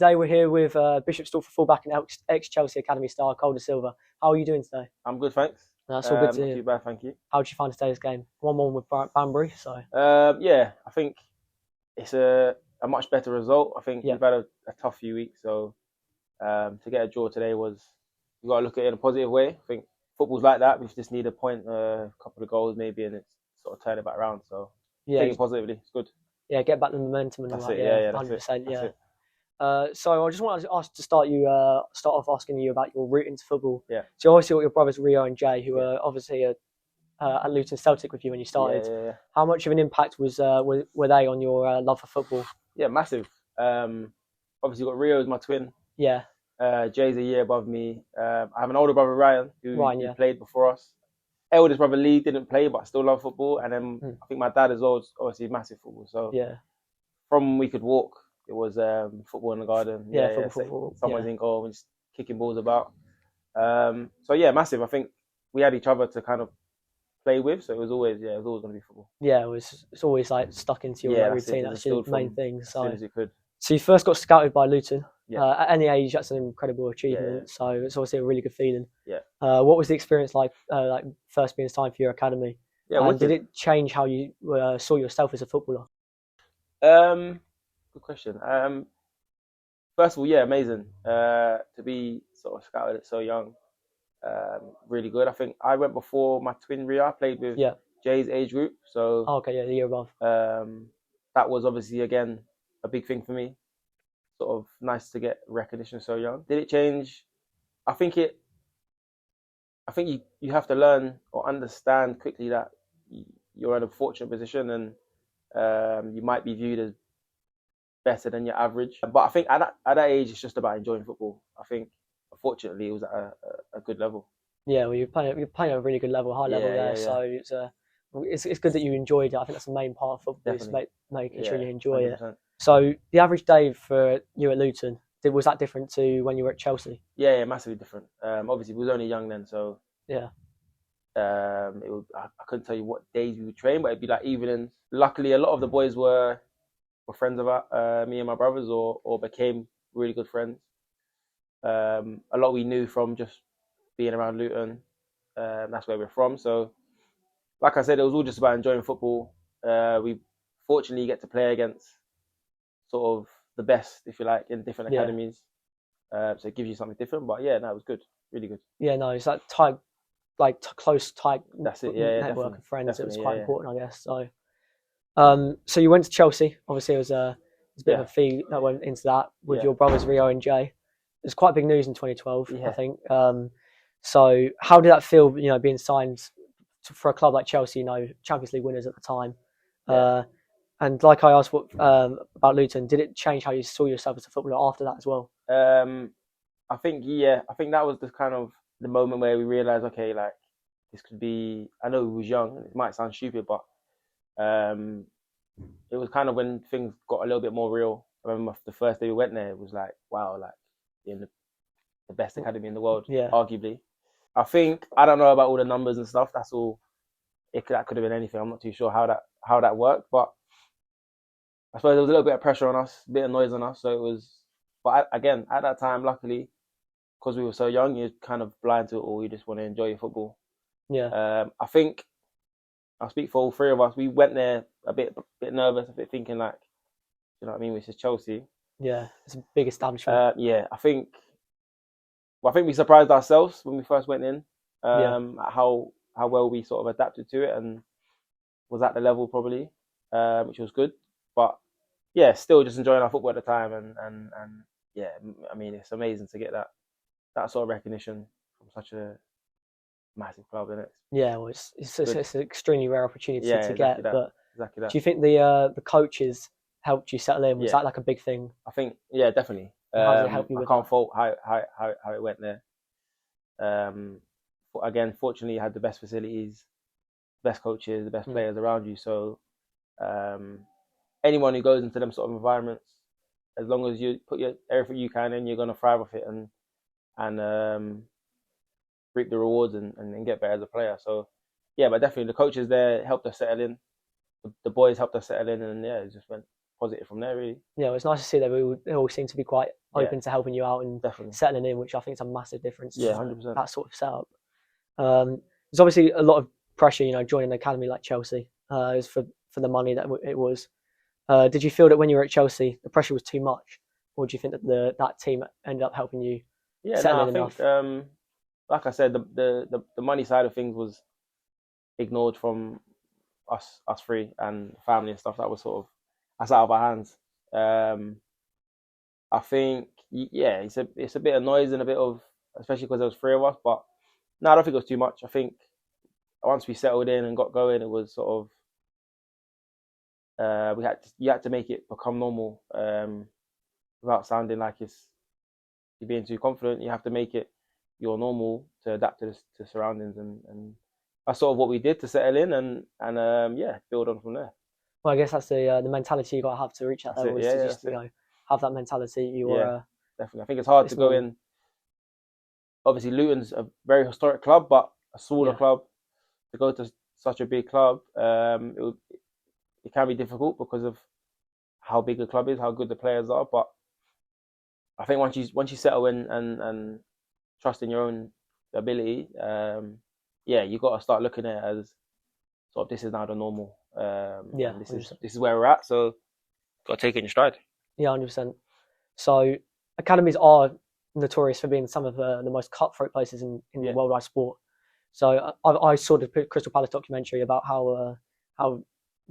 Today we're here with Bishop Stortford fullback and ex-Chelsea Academy star Cole DaSilva. How are you doing today? I'm good, thanks. That's all good to hear. Not too bad, thank you. How did you find today's game? 1-1 with Banbury. So yeah, I think it's a much better result. I think we've had a tough few weeks, so to get a draw today was, you got to look at it in a positive way. I think football's like that. We just need a point, a couple of goals maybe, and it's sort of turn it back around. So take it positively. It's good. Yeah, get back the momentum and all that. Yeah, 100%. That's it. So I just wanted to ask to start off asking you about your route into football. Yeah. So you obviously got your brothers Rio and Jay, who were obviously at Luton Celtic with you when you started. Yeah. How much of an impact were they on your love for football? Yeah, massive. Obviously got Rio as my twin. Yeah. Jay's a year above me. I have an older brother Ryan who played before us. Eldest brother Lee didn't play but still love football, and then I think my dad as well is obviously massive football. So from we could walk, it was football in the garden. Football. Someone's in goal and just kicking balls about. So yeah, massive. I think we had each other to kind of play with, so it was always going to be football. Yeah, it's always like stuck into your routine. That's your main thing. So as soon as you could. So you first got scouted by Luton. At any age, that's an incredible achievement. So it's obviously a really good feeling. What was the experience like first being signed for your academy? And did it change how you saw yourself as a footballer? Good question. First of all, amazing to be sort of scouted at so young. Really good. I think I went before my twin Ria. I played with Jay's age group. So the year above. That was obviously again a big thing for me. Sort of nice to get recognition so young. Did it change? I think you have to learn or understand quickly that you're in a fortunate position and you might be viewed as better than your average. But I think at that age, it's just about enjoying football. I think, fortunately, it was at a good level. Yeah, well, you're playing at a really good level, high level there. Yeah. So it's good that you enjoyed it. I think that's the main part of football, is making sure you enjoy 100%. It. So the average day for you at Luton, was that different to when you were at Chelsea? Yeah, massively different. Obviously, we was only young then, so I couldn't tell you what days we would train, but it'd be like evenings. Luckily, a lot of the boys were friends of me and my brothers, or became really good friends. A lot we knew from just being around Luton. That's where we're from. So, like I said, it was all just about enjoying football. We fortunately get to play against sort of the best, if you like, in different academies. So it gives you something different. But it was good, really good. Yeah, no, it's that tight, close, tight. That's it. Network of friends. It was quite important, I guess. So, so you went to Chelsea. Obviously, it was a bit of a fee that went into that with your brothers Rio and Jay. It was quite big news in 2012, I think. So how did that feel? Being signed for a club like Chelsea, Champions League winners at the time. And like I asked about Luton, did it change how you saw yourself as a footballer after that as well? I think that was the kind of the moment where we realised, okay, like this could be. I know we was young, and it might sound stupid, but it was kind of when things got a little bit more real. I remember the first day we went there, it was like, wow, like in the best academy in the world, arguably. I think, I don't know about all the numbers and stuff. That's all. That could have been anything. I'm not too sure how that worked, but I suppose there was a little bit of pressure on us, a bit of noise on us. So it was, but again, at that time, luckily, because we were so young, you're kind of blind to it all. You just want to enjoy your football. Yeah. I think, I'll speak for all three of us. We went there a bit nervous, a bit thinking like, you know what I mean, which is Chelsea. Yeah, it's a big establishment. I think we surprised ourselves when we first went in. At how well we sort of adapted to it and was at the level probably, which was good. But still just enjoying our football at the time, and I mean, it's amazing to get that sort of recognition from such a massive club, isn't it? Yeah, well, it's an extremely rare opportunity to get. But exactly that. Do you think the coaches helped you settle in? Was that like a big thing? I think definitely. How did it help you with I can't fault how it went there. Again, fortunately, you had the best facilities, best coaches, the best players around you. So anyone who goes into them sort of environments, as long as you put everything you can in, you're going to thrive off it and reap the rewards and get better as a player. So but definitely the coaches there helped us settle in. The boys helped us settle in, and it just went positive from there, really. Yeah, it's nice to see that they all seem to be quite open to helping you out and definitely settling in, which I think is a massive difference. Yeah, 100%. That sort of setup. There's obviously a lot of pressure, joining an academy like Chelsea. Is for the money that it was. Did you feel that when you were at Chelsea, the pressure was too much, or do you think that that team ended up helping you? I think, like I said, the money side of things was ignored from us three and family and stuff. That was sort of that's out of our hands. I think it's a bit of noise and a bit of, especially because there was three of us. But no, I don't think it was too much. I think once we settled in and got going, it was sort of you had to make it become normal without sounding like you're being too confident. You have to make it your normal to adapt to surroundings, and that's sort of what we did to settle in and build on from there. Well, I guess that's the mentality you got to have to reach that level. Just have that mentality. Definitely. I think it's hard to go in. Obviously, Luton's a very historic club, but a smaller club. To go to such a big club, it can be difficult because of how big the club is, how good the players are. But I think once you settle in and trust in your own ability, you got to start looking at it as sort of this is now the normal. This is where we're at. So got to take it in stride. Yeah, 100%. So academies are notorious for being some of the most cutthroat places in worldwide sport. So I saw the Crystal Palace documentary about how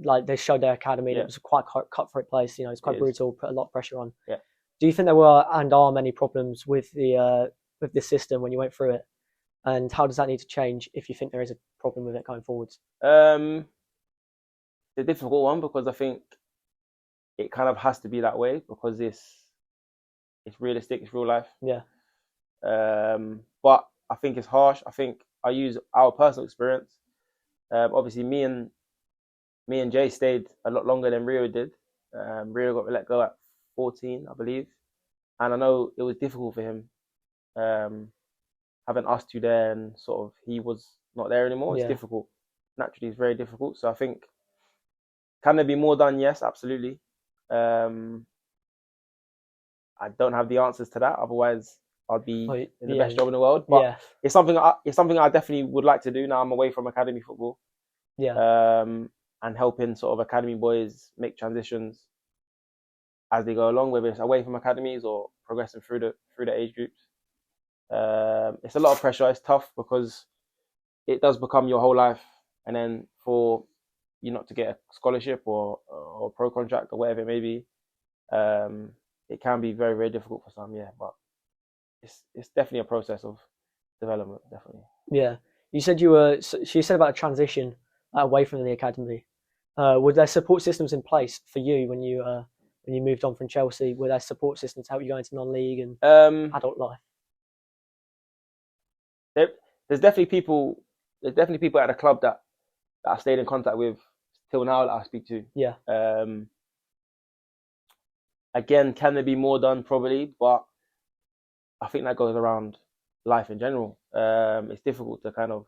like they showed their academy. And it was quite a cutthroat place. It's quite brutal, put a lot of pressure on. Yeah. Do you think there were and are many problems with the system when you went through it? And how does that need to change if you think there is a problem with it going forwards? It's a difficult one because I think it kind of has to be that way because it's realistic, it's real life. Yeah. But I think it's harsh. I think I use our personal experience. Obviously, me and Jay stayed a lot longer than Rio did. Rio got let go at 14, I believe, and I know it was difficult for him. Having us two there and sort of he was not there anymore. It's difficult. Naturally, it's very difficult. So I think, can there be more done? Yes, absolutely. I don't have the answers to that. Otherwise, I'd be in the best job in the world. But it's something I definitely would like to do now I'm away from academy football. Yeah. And helping sort of academy boys make transitions as they go along, whether it's away from academies or progressing through the age groups. It's a lot of pressure. It's tough because it does become your whole life, and then for you not to get a scholarship or pro contract or whatever it may be, it can be very, very difficult for some. Yeah, but it's definitely a process of development. Definitely. Yeah, you said you said about a transition away from the academy. Were there support systems in place for you when you moved on from Chelsea? Were there support systems to help you go into non-league and adult life? There's definitely people at the club that I've stayed in contact with till now that I speak to. Yeah. Again, can there be more done? Probably, but I think that goes around life in general. It's difficult to kind of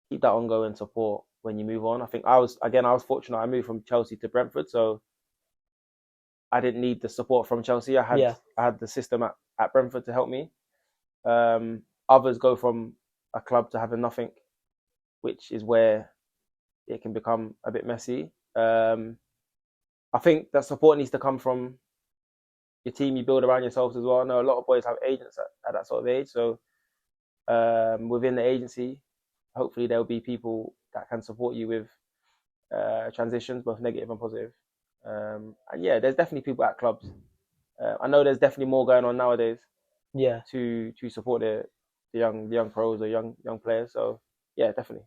keep that ongoing support when you move on. I think I was fortunate. I moved from Chelsea to Brentford, so I didn't need the support from Chelsea. I had the system at Brentford to help me. Others go from a club to having nothing, which is where it can become a bit messy. I think that support needs to come from your team you build around yourselves as well. I know a lot of boys have agents at that sort of age, so within the agency, hopefully there will be people that can support you with transitions, both negative and positive. And there's definitely people at clubs. I know there's definitely more going on nowadays. Yeah. To support the young pros or young players. So yeah, definitely.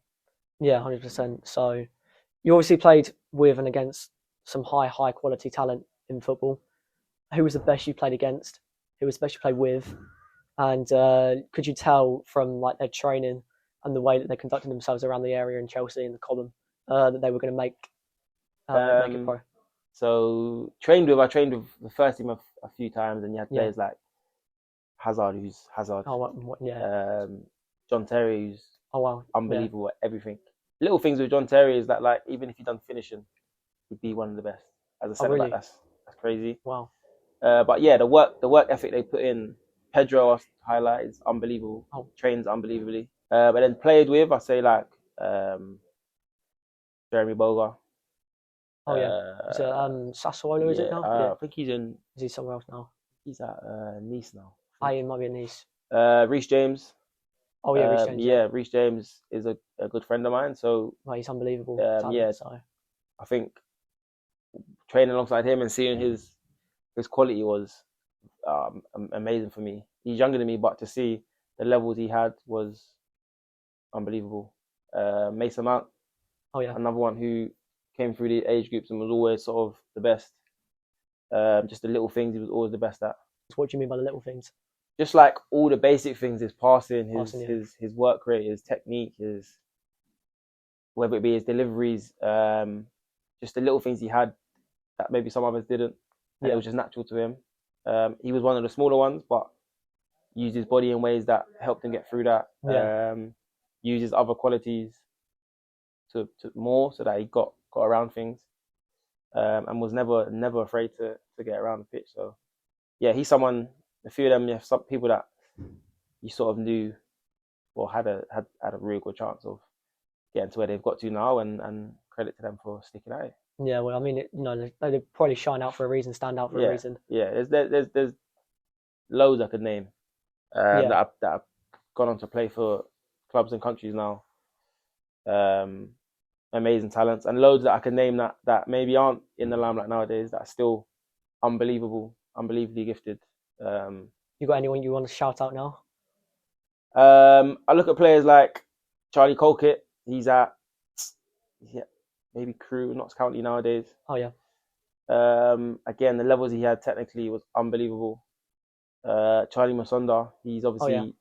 Yeah, 100%. So you obviously played with and against some high quality talent in football. Who was the best you played against? Who was the best you played with? And could you tell from like their training and the way that they conducted themselves around the area in Chelsea and the Cobham that they were going to make it pro? So I trained with the first team a few times, and you had players like Hazard. Oh, yeah. John Terry, who's unbelievable at everything. Little things with John Terry is that, like, even if he done finishing, he'd be one of the best as a centre back. crazy. Wow. But yeah, the work ethic they put in. Pedro highlight is unbelievable. Trains unbelievably. But then played with, I say like Jeremy Boga. Oh yeah. Is it Sassuolo? Is it now? I think he's in. Is he somewhere else now? He's at Nice now. He might be at Nice. Reece James. Oh yeah, Reece James. Yeah, Reece James is a good friend of mine. So he's unbelievable. Talent, so. I think training alongside him and seeing his quality was amazing for me. He's younger than me, but to see the levels he had was unbelievable. Mason Mount. Oh yeah. Another one who came through the age groups and was always sort of the best. Just the little things, he was always the best at. What do you mean by the little things? Just like all the basic things, his passing, his work rate, his technique, whether it be his deliveries, just the little things he had that maybe some others didn't. And it was just natural to him. He was one of the smaller ones, but used his body in ways that helped him get through that. Used his other qualities to more so that he got around things. And was never afraid to get around the pitch. So yeah, he's someone. A few of them, some people that you sort of knew or had a real good chance of getting to where they've got to now, and credit to them for sticking at it. Yeah, well, I mean, they probably shine out for a reason, stand out for a reason. Yeah, there's loads I could name that have gone on to play for clubs and countries now. Amazing talents, and loads that I can name that maybe aren't in the limelight nowadays that are still unbelievably gifted. You got anyone you want to shout out now? I look at players like Charlie Colkett. He's at maybe Crewe, Notts County nowadays. Oh yeah. Again, the levels he had technically was unbelievable. Charlie Masonda, he's obviously,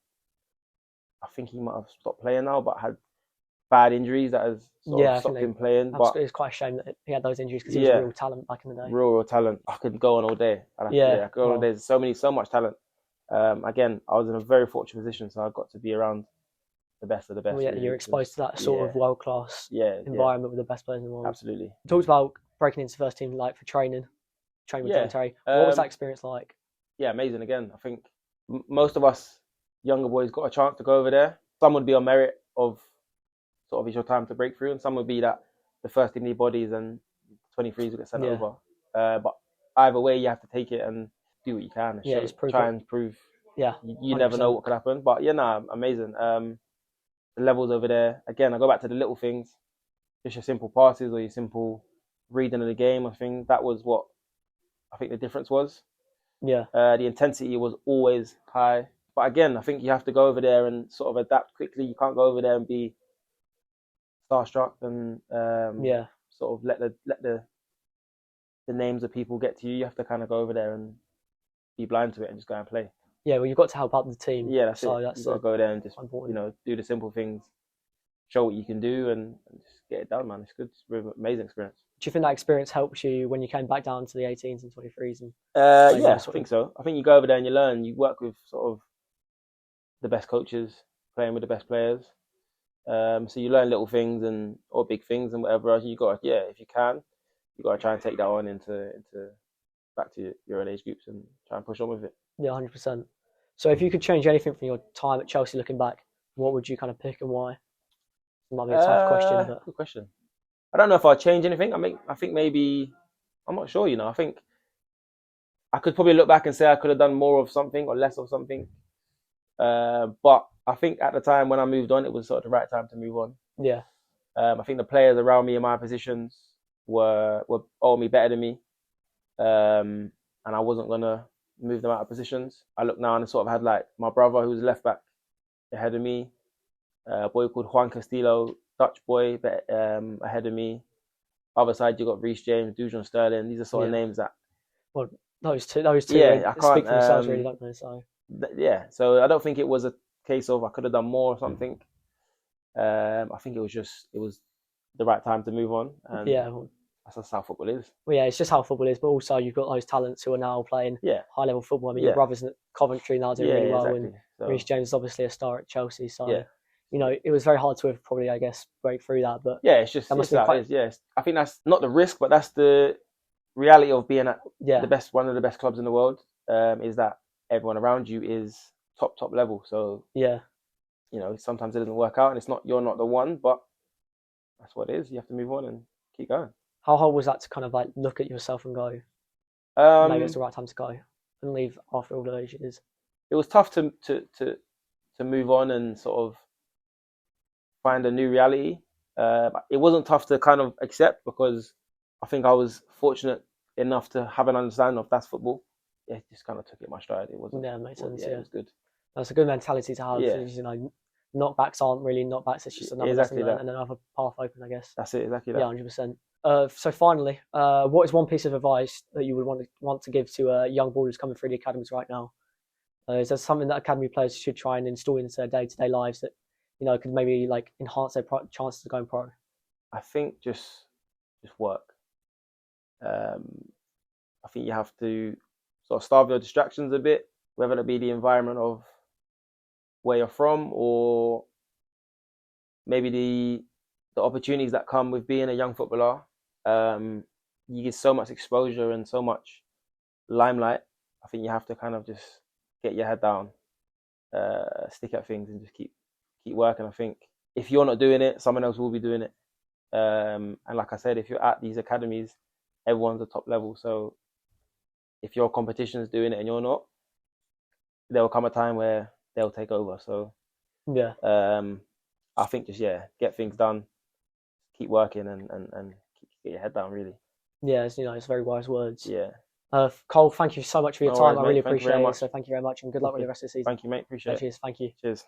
I think he might have stopped playing now, but had bad injuries that has stopped him playing. But it's quite a shame that he had those injuries because he was a real talent back in the day. Real talent. I could go on all day. I could go on all day. There's so much talent. Again, I was in a very fortunate position, so I got to be around the best of the best. Well, really, you're exposed to that sort of world-class environment with the best players in the world. Absolutely. You talked about breaking into the first team, like for training with John Terry. What was that experience like? Yeah, amazing. Again, I think most of us younger boys got a chance to go over there. Some would be on merit of sort of it's your time to break through, and some would be that the first team need bodies and 23s will get sent over. But either way, you have to take it and do what you can. And try and prove. Yeah, you never know what could happen. But amazing. The levels over there. Again, I go back to the little things, just your simple passes or your simple reading of the game. I think that was what I think the difference was. Yeah. The intensity was always high. But again, I think you have to go over there and sort of adapt quickly. You can't go over there and be starstruck and sort of let the names of people get to you. You have to kind of go over there and be blind to it and just go and play. Yeah, well, you've got to help out the team. Yeah, that's it. You've got to go there and just do the simple things, show what you can do, and just get it done, man. It's good. It's an amazing experience. Do you think that experience helps you when you came back down to the 18s and 23s? And I think so. I think you go over there and you learn. You work with sort of the best coaches, playing with the best players. So you learn little things or big things and whatever else. You got if you can, you got to try and take that on into back to your own age groups and try and push on with it. Yeah, 100%. So if you could change anything from your time at Chelsea looking back, what would you kind of pick and why? It might be a tough question. But... Good question. I don't know if I'd change anything. I think maybe, I'm not sure, I think I could probably look back and say I could have done more of something or less of something. But I think at the time when I moved on, it was sort of the right time to move on. Yeah. I think the players around me in my positions were me better than me. And I wasn't going to move them out of positions. I look now and I sort of had like my brother who was left back ahead of me, a boy called Juan Castillo, Dutch boy, ahead of me. Other side you got Reece James, Dujon Sterling. These are sort of names that. Well, those two. I can't speak for themselves really, don't they? So. So I don't think it was a case of I could have done more or something. I think it was the right time to move on. And that's how football is. Well, yeah, it's just how football is. But also, you've got those talents who are now playing high level football. I mean, your brother's at Coventry now doing really well, and Reece James is obviously a star at Chelsea. So it was very hard to have probably, I guess, break through that. But it's just I think that's not the risk, but that's the reality of being at one of the best clubs in the world is that everyone around you is top level. So sometimes it doesn't work out, and you're not the one, but that's what it is. You have to move on and keep going. How hard was that to kind of like look at yourself and go, maybe it's the right time to go and leave after all those years? It was tough to move on and sort of find a new reality. It wasn't tough to kind of accept, because I think I was fortunate enough to have an understanding of that's football. Yeah, just kind of took it my stride. It wasn't. Yeah, it makes sense. It was good. That's a good mentality to have. Yeah. Knockbacks aren't really knockbacks. It's just another lesson learned and another path open, I guess. That's it. Exactly that. Yeah, 100%. So finally, what is one piece of advice that you would want to give to young ballers coming through the academies right now? Is there something that academy players should try and install into their day-to-day lives that could maybe like enhance their chances of going pro? I think just work. I think you have to sort of starve your distractions a bit, whether it be the environment of where you're from, or maybe the opportunities that come with being a young footballer. You get so much exposure and so much limelight. I think you have to kind of just get your head down, stick at things, and just keep working. I think if you're not doing it, someone else will be doing it. And like I said, if you're at these academies, everyone's at top level. So if your competition's doing it and you're not, there will come a time where they'll take over. So I think just get things done, keep working, and get your head down, really. Yeah, it's very wise words. Yeah. Cole, thank you so much for your time. I really appreciate it. So thank you very much, and good luck with the rest of the season. Thank you, mate. Appreciate it. Cheers. Thank you. Cheers.